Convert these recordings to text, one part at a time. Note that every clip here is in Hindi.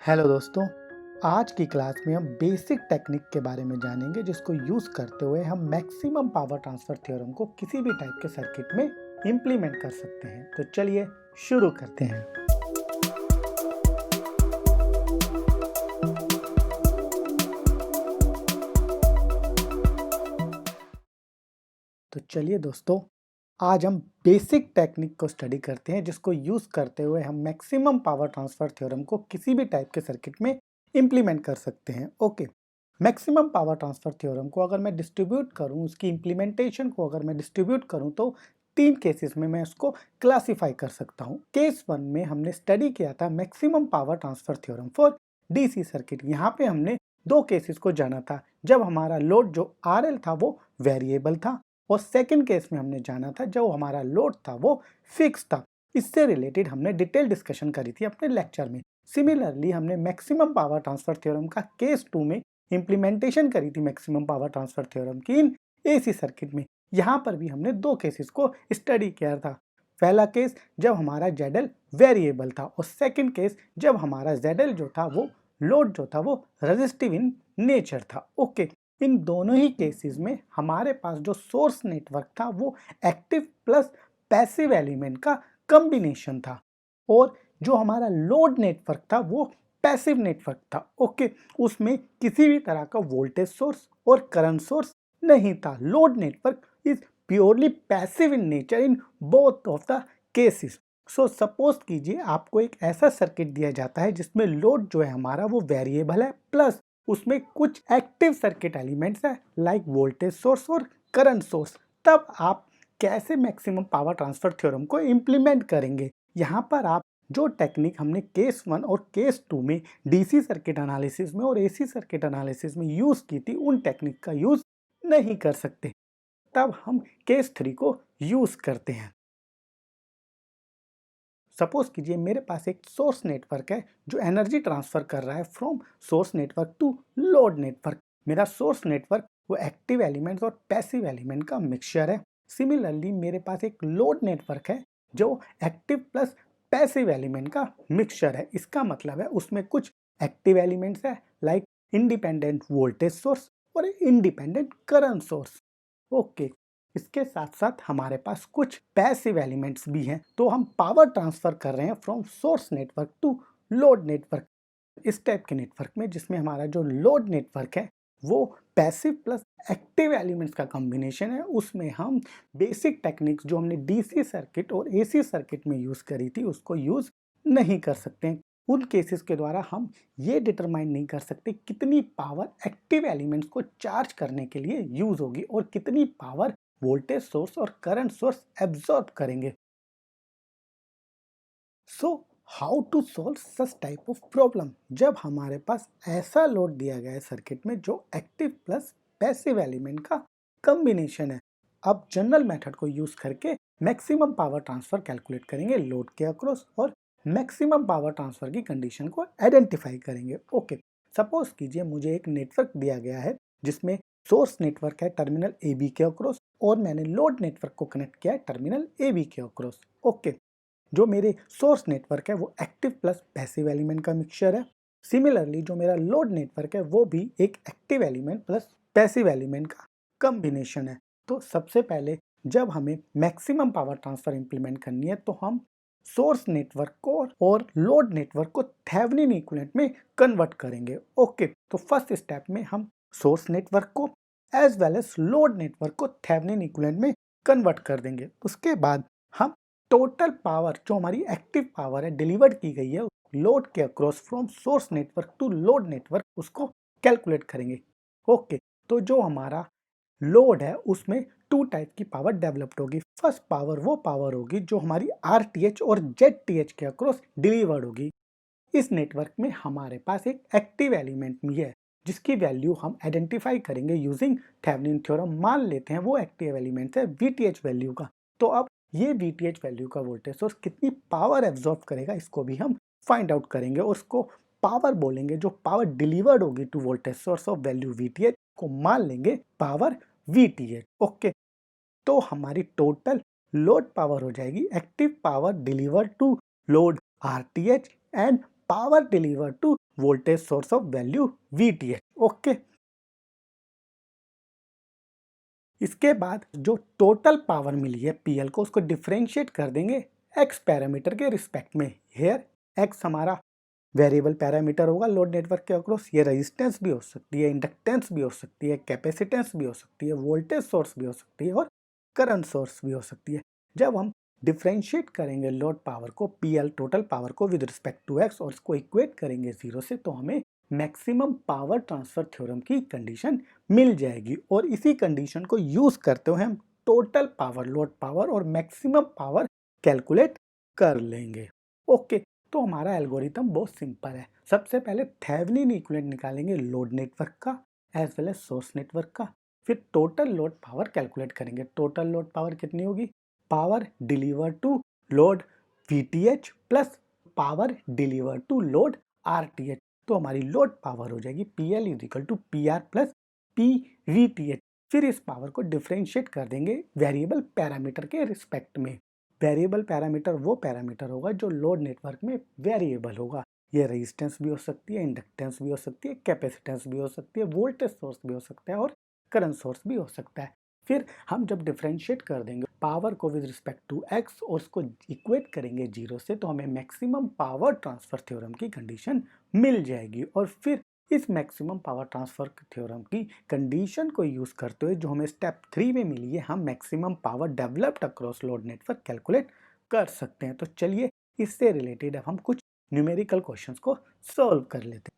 हेलो दोस्तों। आज की क्लास में हम बेसिक टेक्निक के बारे में जानेंगे जिसको यूज़ करते हुए हम मैक्सिमम पावर ट्रांसफ़र थ्योरम को किसी भी टाइप के सर्किट में इम्प्लीमेंट कर सकते हैं। तो चलिए शुरू करते हैं। तो चलिए दोस्तों, आज हम बेसिक टेक्निक को स्टडी करते हैं जिसको यूज़ करते हुए हम मैक्सिमम पावर ट्रांसफ़र थ्योरम को किसी भी टाइप के सर्किट में इम्प्लीमेंट कर सकते हैं। Okay, maximum power transfer theorem को अगर मैं डिस्ट्रीब्यूट करूं, उसकी इम्प्लीमेंटेशन को अगर मैं डिस्ट्रीब्यूट करूं तो तीन केसेस में मैं उसको क्लासिफाई कर सकता हूं। केस वन में हमने स्टडी किया था maximum power transfer theorem for DC circuit. यहाँ पे हमने दो केसेस को जाना था जब हमारा लोड जो आरएल था वो वेरिएबल था, और सेकंड केस में हमने जाना था जो हमारा लोड था वो फिक्स था। इससे रिलेटेड हमने डिटेल डिस्कशन करी थी अपने लेक्चर में। सिमिलरली हमने मैक्सिमम पावर ट्रांसफर थ्योरम का केस टू में इंप्लीमेंटेशन करी थी मैक्सिमम पावर ट्रांसफर थ्योरम की इन एसी सर्किट में। यहाँ पर भी हमने दो केसेस को स्टडी किया था। पहला केस जब हमारा जेडएल वेरिएबल था, और सेकंड केस जब हमारा जेडएल जो था वो लोड जो था वो रेजिस्टिव इन नेचर था। ओके, इन दोनों ही केसेस में हमारे पास जो सोर्स नेटवर्क था वो एक्टिव प्लस पैसिव एलिमेंट का कॉम्बिनेशन था, और जो हमारा लोड नेटवर्क था वो पैसिव नेटवर्क था। ओके, उसमें किसी भी तरह का वोल्टेज सोर्स और करंट सोर्स नहीं था। Load network is purely passive in nature in both of the cases. So suppose कीजिए आपको एक ऐसा सर्किट दिया जाता है जिसमें लोड जो है हमारा वो वेरिएबल है, प्लस उसमें कुछ एक्टिव सर्किट एलिमेंट्स है लाइक वोल्टेज सोर्स और करंट सोर्स। तब आप कैसे मैक्सिमम पावर ट्रांसफर थ्योरम को इम्प्लीमेंट करेंगे? यहाँ पर आप जो टेक्निक हमने केस वन और केस टू में डीसी सर्किट एनालिसिस में और एसी सर्किट एनालिसिस में यूज की थी, उन टेक्निक का यूज नहीं कर सकते। तब हम केस थ्री को यूज करते हैं। सपोज कीजिए मेरे पास एक सोर्स नेटवर्क है जो एनर्जी ट्रांसफर कर रहा है from source network to load network. मेरा सोर्स नेटवर्क वो एक्टिव एलिमेंट्स और पैसिव एलिमेंट का मिक्सचर है। सिमिलरली मेरे पास एक लोड नेटवर्क है जो एक्टिव प्लस पैसिव एलिमेंट का मिक्सचर है। इसका मतलब है उसमें कुछ एक्टिव एलिमेंट्स है लाइक इंडिपेंडेंट वोल्टेज सोर्स और इंडिपेंडेंट करंट सोर्स। ओके, इसके साथ साथ हमारे पास कुछ पैसिव एलिमेंट्स भी हैं। तो हम पावर ट्रांसफर कर रहे हैं from source network to load network. इस टाइप के नेटवर्क में जिसमें हमारा जो लोड नेटवर्क है वो पैसिव प्लस एक्टिव एलिमेंट्स का कॉम्बिनेशन है, उसमें हम बेसिक टेक्निक्स जो हमने डीसी सर्किट और एसी सर्किट में यूज करी थी उसको यूज नहीं कर सकते हैं। उन केसेस के द्वारा हम ये डिटरमाइन नहीं कर सकते कितनी पावर एक्टिव एलिमेंट्स को चार्ज करने के लिए यूज होगी और कितनी पावर वोल्टेज सोर्स और करंट सोर्स एब्जॉर्ब करेंगे। So how to solve such type of problem? जब हमारे पास ऐसा लोड दिया गया है सर्किट में जो एक्टिव प्लस पैसिव एलिमेंट का कॉम्बिनेशन है। अब जनरल मेथड को यूज करके मैक्सिमम पावर ट्रांसफर कैलकुलेट करेंगे लोड के अक्रॉस, और मैक्सिमम पावर ट्रांसफर की कंडीशन को आइडेंटिफाई करेंगे। ओके, सपोज कीजिए मुझे एक नेटवर्क दिया गया है जिसमें सोर्स नेटवर्क है टर्मिनल ए बी के अक्रॉस, और मैंने लोड नेटवर्क को कनेक्ट किया है टर्मिनल ए बी के अक्रॉस। ओके, जो मेरे सोर्स नेटवर्क है वो एक्टिव प्लस पैसिव एलिमेंट का मिक्सचर है। सिमिलरली जो मेरा लोड नेटवर्क है वो भी एक active element plus passive element का कॉम्बिनेशन है। तो सबसे पहले जब हमें मैक्सिमम पावर ट्रांसफर इंप्लीमेंट करनी है तो हम सोर्स नेटवर्क को और लोड नेटवर्क को थेवेनिन इक्विवेलेंट में कन्वर्ट करेंगे। ओके, तो फर्स्ट स्टेप में हम सोर्स नेटवर्क को as well as load network को थेवेनिन इक्विवेलेंट में कन्वर्ट कर देंगे। उसके बाद हम टोटल पावर जो हमारी एक्टिव पावर है डिलीवर्ड की गई है लोड के across from source network to load network उसको कैलकुलेट करेंगे। ओके, तो जो हमारा लोड है उसमें टू टाइप की पावर डेवलप्ड होगी। फर्स्ट पावर वो पावर होगी जो हमारी आरटीएच और जेडटीएच के अक्रॉस डिलीवर्ड होगी। इस नेटवर्क में हमारे पास एक एक्टिव एलिमेंट भी है जिसकी वैल्यू हम आइडेंटिफाई करेंगे यूजिंग थेवेनिन थ्योरम। मान लेते हैं वो एक्टिव एलिमेंट है वीटीएच वैल्यू का। तो अब ये वीटीएच वैल्यू का वोल्टेज सोर्स कितनी पावर एब्जॉर्ब करेगा इसको भी हम फाइंड आउट करेंगे, और उसको पावर बोलेंगे। जो पावर डिलीवर्ड होगी to voltage source of value VTH को मान लेंगे पावर वीटीएच। ओके, तो हमारी टोटल लोड पावर हो जाएगी active power delivered to load RTH and power deliver to voltage source of value VTH। Okay, इसके बाद जो टोटल पावर मिली है PL को, उसको डिफ्रेंशिएट कर देंगे X पैरामीटर के रिस्पेक्ट में। हेयर X हमारा वेरिएबल पैरामीटर होगा लोड नेटवर्क के अक्रॉस। ये रेजिस्टेंस भी हो सकती है, इंडक्टेंस भी हो सकती है, कैपेसिटेंस भी हो सकती है, वोल्टेज सोर्स भी हो सकती है और करंट सोर्स भी हो सकती है। जब हम डिफ्रेंशिएट करेंगे लोड पावर को, PL टोटल पावर को विद रिस्पेक्ट टू X, और इसको इक्वेट करेंगे 0 से, तो हमें मैक्सिमम पावर ट्रांसफर थ्योरम की कंडीशन मिल जाएगी। और इसी कंडीशन को यूज करते हुए हम टोटल पावर, लोड पावर और मैक्सिमम पावर कैलकुलेट कर लेंगे। ओके, तो हमारा एल्गोरिथम बहुत सिंपल है। सबसे पहले थेवेनिन इक्विवेलेंट निकालेंगे लोड नेटवर्क का as well as source network का, फिर टोटल लोड पावर कैलकुलेट करेंगे। टोटल लोड पावर कितनी होगी? Power deliver to load VTH plus power deliver to load RTH। तो हमारी लोड पावर हो जाएगी PL is equal to PR plus PVTH। फिर इस पावर को डिफ्रेंशिएट कर देंगे वेरिएबल पैरामीटर के रिस्पेक्ट में। वेरिएबल पैरामीटर वो पैरामीटर होगा जो लोड नेटवर्क में वेरिएबल होगा। ये रेजिस्टेंस भी हो सकती है, इंडक्टेंस भी हो सकती है, कैपेसिटेंस भी हो सकती है, वोल्टेज सोर्स भी हो सकता है और करंट सोर्स भी हो सकता है। फिर हम जब डिफ्रेंशिएट कर देंगे पावर को विद रिस्पेक्ट टू X और उसको इक्वेट करेंगे 0 से, तो हमें मैक्सिमम पावर ट्रांसफर थ्योरम की कंडीशन मिल जाएगी। और फिर इस मैक्सिमम पावर ट्रांसफर थ्योरम की कंडीशन को यूज करते हुए जो हमें स्टेप 3 में मिली है, हम maximum power developed across load network calculate कर सकते हैं। तो चलिए इससे रिलेटेड अब हम कुछ न्यूमेरिकल क्वेश्चंस को सॉल्व कर लेते हैं।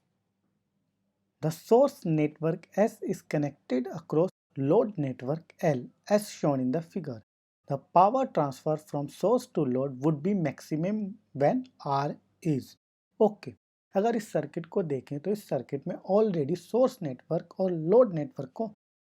The source network S is connected across load network L as shown in the figure. The power transfer from source to load would be maximum when R is. Okay. अगर इस सर्किट को देखें तो इस सर्किट में ऑलरेडी सोर्स नेटवर्क और लोड नेटवर्क को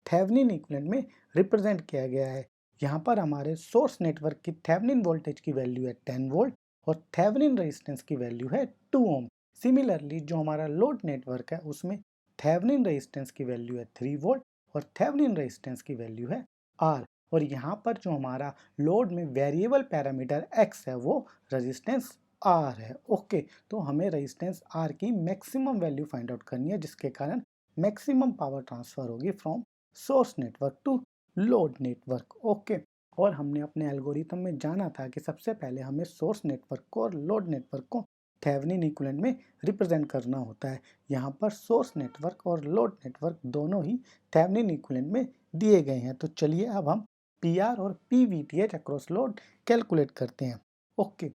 थेवेनिन इक्विवेलेंट में रिप्रेजेंट किया गया है। यहाँ पर हमारे सोर्स नेटवर्क की थेवेनिन वोल्टेज की वैल्यू है 10 वोल्ट और थेवेनिन रेजिस्टेंस की वैल्यू है 2 ओम। सिमिलरली जो हमारा लोड नेटवर्क है उसमें थेवेनिन रेजिस्टेंस की वैल्यू है 3 वोल्ट और थेवेनिन रेजिस्टेंस की वैल्यू है R। और यहाँ पर जो हमारा लोड में वेरिएबल पैरामीटर X है वो रेजिस्टेंस R है। ओके, तो हमें रेजिस्टेंस R की मैक्सिमम वैल्यू फाइंड आउट करनी है, जिसके कारण मैक्सिमम पावर ट्रांसफर होगी from source network to load network. Okay, और हमने अपने एल्गोरिथम में जाना था कि सबसे पहले हमें सोर्स नेटवर्क को और लोड नेटवर्क को थेवेनिन इक्विवेलेंट में रिप्रेजेंट करना होता है। यहाँ पर सोर्स नेटवर्क और लोड नेटवर्क दोनों ही थेवेनिन इक्विवेलेंट में दिए गए हैं। तो चलिए अब हम PR और PVTH अक्रॉस लोड कैलकुलेट करते हैं। ओके,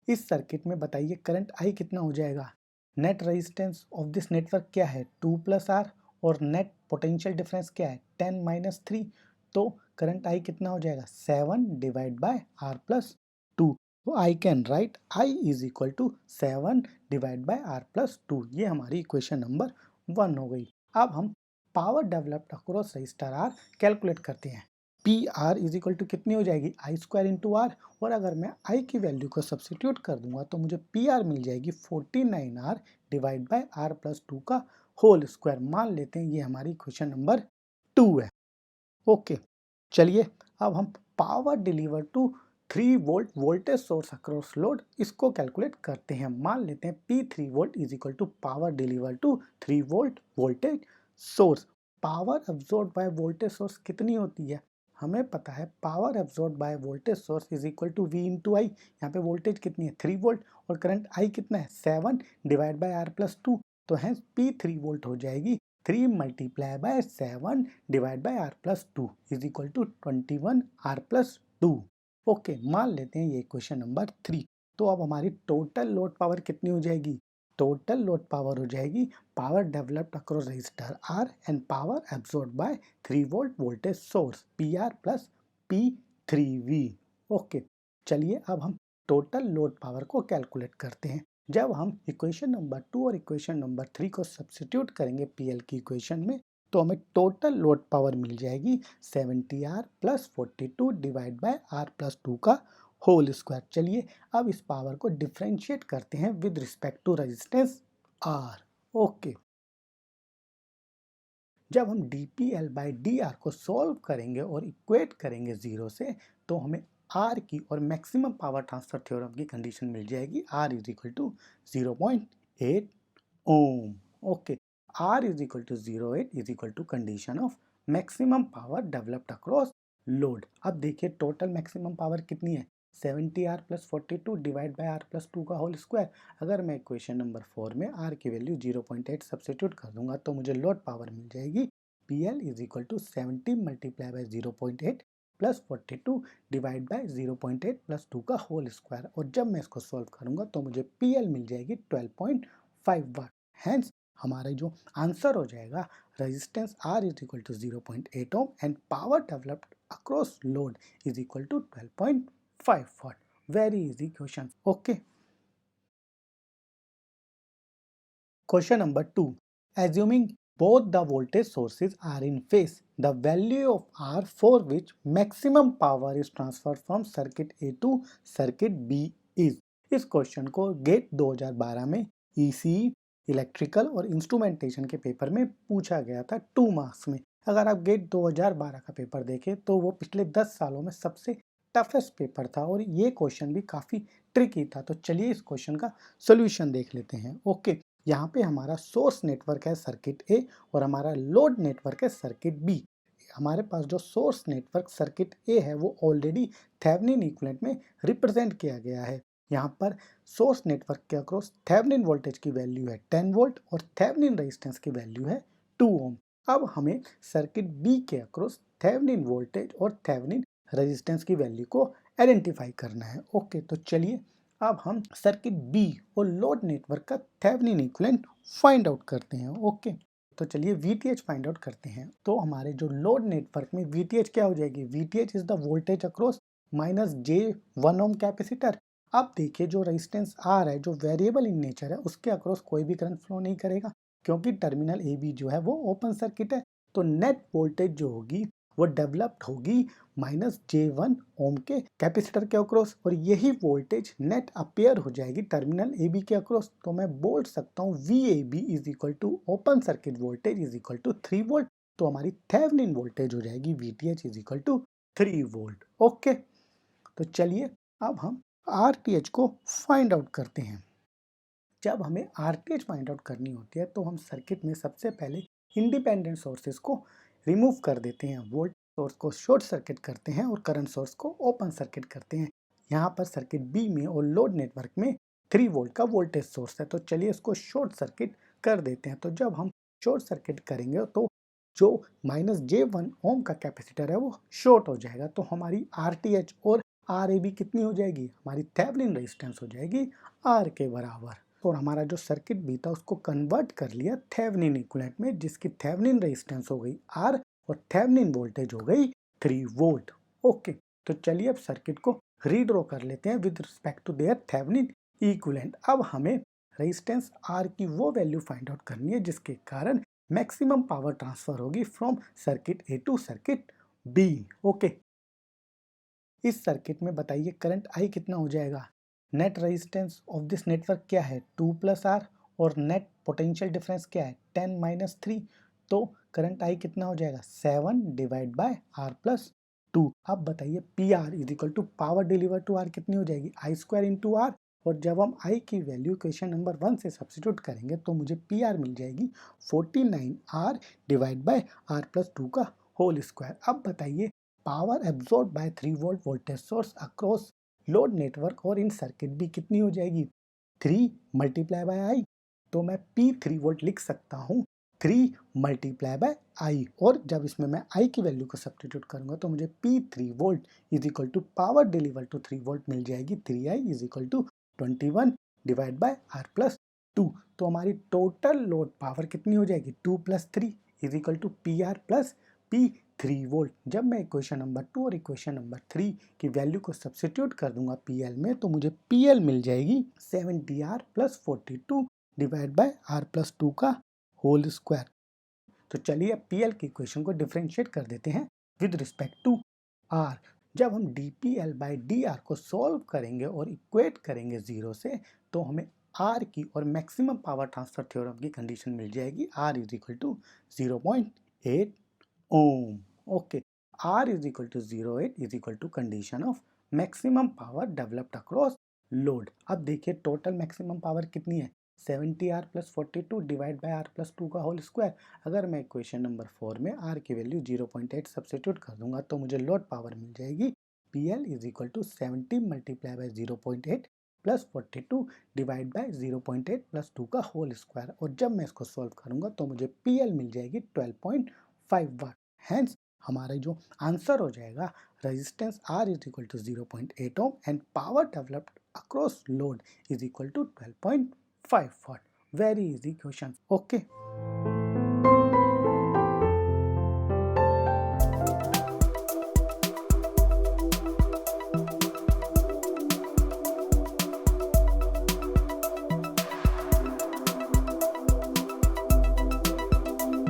इस सर्किट में बताइए करंट I कितना हो जाएगा? Net resistance of this network क्या है? 2 + R और नेट पोटेंशियल डिफरेंस क्या है? 10 - 3। तो करंट I कितना हो जाएगा? 7 डिवाइड बाय R + 2। तो I can write I is equal to 7 divide by R + 2। ये हमारी इक्वेशन नंबर 1 हो गई। अब हम power developed across register R calculate करते हैं। PR इज इक्वल टू कितनी हो जाएगी? I² into R। और अगर मैं I की वैल्यू को सब्सिट्यूट कर दूंगा तो मुझे PR मिल जाएगी 49R डिवाइड बाय R + 2 का होल स्क्वायर। मान लेते हैं ये हमारी इक्वेशन नंबर 2 है। ओके, चलिए अब हम power deliver to 3 volt voltage source across load इसको कैलकुलेट करते हैं। मान लेते हैं P3 volt is equal to power deliver to 3 volt voltage source. Power absorb by voltage source कितनी होती है? हमें पता है power absorb by voltage source is equal to V into I. यहाँ पे वोल्टेज कितनी है? 3 वोल्ट और करंट I कितना है? 7 डिवाइड बाय R + 2। तो है P3 वोल्ट हो जाएगी 3 multiply by 7 divide by R + 2 is equal to 21 R + 2। Okay, मान लेते हैं ये क्वेश्चन नंबर 3। तो अब हमारी टोटल लोड पावर कितनी हो जाएगी? टोटल लोड पावर हो जाएगी power developed across register R and power absorb by 3 volt voltage source PR plus P3V। Okay, चलिए अब हम टोटल लोड पावर को कैलकुलेट करते हैं। जब हम इक्वेशन नंबर 2 और इक्वेशन नंबर 3 को सब्स्टिट्यूट करेंगे PL की इक्वेशन में, तो हमें टोटल लोड पावर मिल जाएगी 70R + 42 डिवाइड बाय R + 2 का होल स्क्वायर। चलिए अब इस पावर को डिफ्रेंशिएट करते हैं with respect to resistance R। Okay, जब हम dPL/dR को सॉल्व करेंगे और इक्वेट करेंगे 0 से, तो हमें आर की और मैक्सिमम पावर ट्रांसफर थ्योरम की कंडीशन मिल जाएगी R is equal to 0.8 ohm. Okay, R is equal to 0.8 is equal to condition of maximum power developed across load. अब देखिए टोटल मैक्सिमम पावर कितनी है, 70R plus 42 divide by R plus 2 का होल स्क्वायर। अगर मैं इक्वेशन नंबर 4 में आर की वैल्यू 0.8 सब्सिट्यूट कर दूंगा तो मुझे लोड पावर मिल जाएगी PL is equal to 70 multiply by 0.8 plus 42 divide by 0.8 plus 2 का होल स्क्वायर। और जब मैं इसको सॉल्व करूंगा तो मुझे PL मिल जाएगी 12.5 वाट। हैंस हमारा जो आंसर हो जाएगा resistance R is equal to 0.8 ohm and power developed across load is equal to 12.5 watt. Very easy question. Okay. Question number 2. Assuming both the voltage sources are in phase, the value of R for which maximum power is transferred from circuit A to circuit B is. इस क्वेश्चन को गेट 2012 में ECE इलेक्ट्रिकल और इंस्ट्रूमेंटेशन के पेपर में पूछा गया था 2 मार्क्स में। अगर आप गेट 2012 का पेपर देखें तो वो पिछले 10 सालों में सबसे टफेस्ट पेपर था और ये क्वेश्चन भी काफ़ी ट्रिकी था। तो चलिए इस क्वेश्चन का सोल्यूशन देख लेते हैं। ओके, यहाँ पे हमारा सोर्स नेटवर्क है सर्किट ए और हमारा लोड नेटवर्क है सर्किट बी। हमारे पास जो सोर्स नेटवर्क सर्किट ए है वो ऑलरेडी थेवेनिन इक्विवेलेंट में रिप्रेजेंट किया गया है। यहाँ पर सोर्स नेटवर्क के अक्रॉस थेवेनिन वोल्टेज की वैल्यू है 10 वोल्ट और थेवेनिन रेजिस्टेंस की वैल्यू है 2 ओम। अब हमें सर्किट बी के अक्रॉस थेवेनिन वोल्टेज और थेवेनिन रेजिस्टेंस की वैल्यू को आइडेंटिफाई करना है। ओके, तो चलिए अब हम सर्किट बी और लोड नेटवर्क का थेवेनिन इक्विवेलेंट फाइंड आउट करते हैं। ओके, तो चलिए VTH फाइंड आउट करते हैं। तो हमारे जो लोड नेटवर्क में VTH क्या हो जाएगी, VTH is the voltage across minus J1 ohm capacitor. अब देखिए जो रेजिस्टेंस R है जो वेरिएबल इन नेचर है उसके अक्रॉस कोई भी करंट फ्लो नहीं करेगा क्योंकि टर्मिनल AB जो है वो ओपन सर्किट है। तो नेट वोल्टेज जो होगी वो डेवलप्ड होगी माइनस J1 ओम के कैपेसिटर के अक्रॉस और यही वोल्टेज नेट अपेयर हो जाएगी टर्मिनल AB के अक्रॉस। तो मैं बोल सकता हूँ VAB is equal to open circuit voltage is equal to 3 volt. तो हमारी थेवेनिन वोल्टेज हो जाएगी VTH is equal to 3 volt. Okay, तो चलिए अब हम RTH को फाइंड आउट करते हैं। जब हमें RTH फाइंड आउट करनी होती है तो हम सर्किट में सबसे पहले इंडिपेंडेंट सोर्सेज को रिमूव कर देते हैं, वोल्ट सोर्स को शॉर्ट सर्किट करते हैं और करंट सोर्स को ओपन सर्किट करते हैं। यहाँ पर सर्किट बी में और लोड नेटवर्क में 3 वोल्ट का वोल्टेज सोर्स है। तो चलिए इसको शॉर्ट सर्किट कर देते हैं। तो जब हम शॉर्ट सर्किट करेंगे तो जो माइनस J1 ओम का कैपेसिटर है वो शॉर्ट हो जाएगा। तो हमारी RTH और RAB कितनी हो जाएगी, हमारी थेवेनिन रेजिस्टेंस हो जाएगी R के बराबर। और हमारा जो सर्किट भी था उसको कन्वर्ट कर लिया थेवेनिन इक्विवेलेंट में जिसकी थेवेनिन रेजिस्टेंस हो गई R और थेवेनिन वोल्टेज हो गई 3 वोल्ट। ओके, तो चलिए अब सर्किट को रीड्रॉ कर लेते हैं with respect to their Thevenin equivalent. अब हमें रेजिस्टेंस R की वो वैल्यू फाइंड आउट करनी है जिसके कारण मैक्सिमम पावर ट्रांसफर होगी from circuit A to circuit B. Okay, इस सर्किट में बताइए करंट I कितना हो जाएगा। Net resistance of this network क्या है 2 प्लस R और नेट पोटेंशियल डिफरेंस क्या है 10 माइनस 3। तो करंट I कितना हो जाएगा 7 डिवाइड बाय R प्लस 2। अब बताइए PR is equal to power deliver to R कितनी हो जाएगी I स्क्वायर इंटू R। और जब हम I की वैल्यू क्वेश्चन नंबर 1 से सब्सिट्यूट करेंगे तो मुझे PR मिल जाएगी 49R divide by R plus 2 का होल स्क्वायर। अब बताइए power absorb by 3 volt voltage source across load network और इन सर्किट भी कितनी हो जाएगी 3 मल्टीप्लाई बाय I। तो मैं P 3 वोल्ट लिख सकता हूँ 3 मल्टीप्लाई बाय I और जब इसमें मैं I की वैल्यू को सब्स्टिट्यूट करूंगा तो मुझे P 3 volt is equal to power deliver to 3 volt मिल जाएगी 3I is equal to 21 divide by R plus 2। तो हमारी टोटल लोड पावर कितनी हो जाएगी 2 plus 3 is equal to PR plus P 3 volt. जब मैं इक्वेशन नंबर 2 और इक्वेशन नंबर 3 की वैल्यू को सब्स्टिट्यूट कर दूंगा PL में तो मुझे PL मिल जाएगी 70R plus 42 divide by R plus 2 का होल स्क्वायर। तो चलिए अब PL की इक्वेशन को डिफरेंशिएट कर देते हैं विद रिस्पेक्ट टू R। जब हम DPL बाय DR को सॉल्व करेंगे और इक्वेट करेंगे 0 से तो हमें R की और मैक्सिमम पावर ट्रांसफर थ्योरम की कंडीशन मिल जाएगी R is equal to 0.8 ohm. Okay, R is equal to 0.8 is equal to condition of maximum power developed across load. अब देखिए टोटल मैक्सिमम पावर कितनी है, 70R plus 42 divide by R plus 2 का होल स्क्वायर। अगर मैं इक्वेशन नंबर 4 में R की वैल्यू 0.8 सब्स्टिट्यूट कर दूंगा तो मुझे लोड पावर मिल जाएगी PL is equal to 70 multiply by 0.8 plus 42 divide by 0.8 plus 2 का होल स्क्वायर। और जब मैं इसको सॉल्व करूंगा तो मुझे PL मिल जाएगी 12.5 वाट। हैंस हमारा जो आंसर हो जाएगा resistance R is equal to 0.8 ohm and power developed across load is equal to 12.5 watt. Very easy question. Okay.